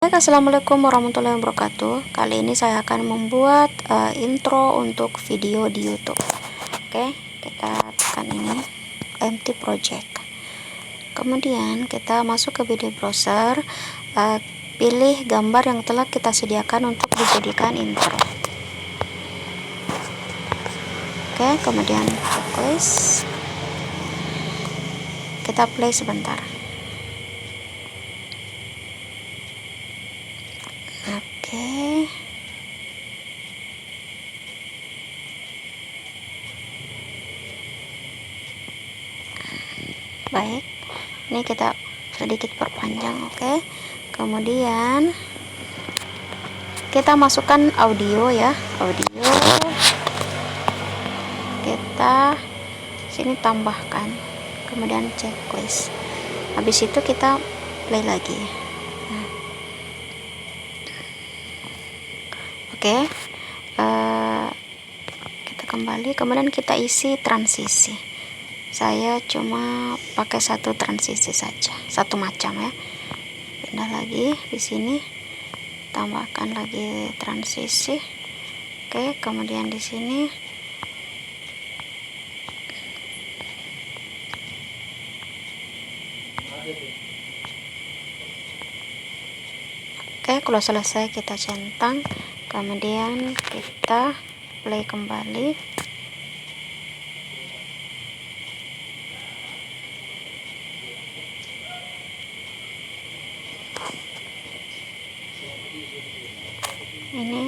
Baik, assalamualaikum warahmatullahi wabarakatuh. Kali ini saya akan membuat intro untuk video di YouTube. Oke, kita tekan ini empty project. Kemudian kita masuk ke video browser, pilih gambar yang telah kita sediakan untuk dijadikan intro. Oke, kemudian checklist. Kita play sebentar. Oke. Baik, ini kita sedikit perpanjang. Oke, kemudian kita masukkan audio ya, audio kita sini tambahkan, kemudian checklist. Habis itu kita play lagi. Oke, kita kembali, kemudian kita isi transisi. Saya cuma pakai satu transisi saja, satu macam ya. Pindah lagi di sini, tambahkan lagi transisi. Oke, kemudian di sini oke, kalau selesai kita centang, kemudian kita play kembali. Ini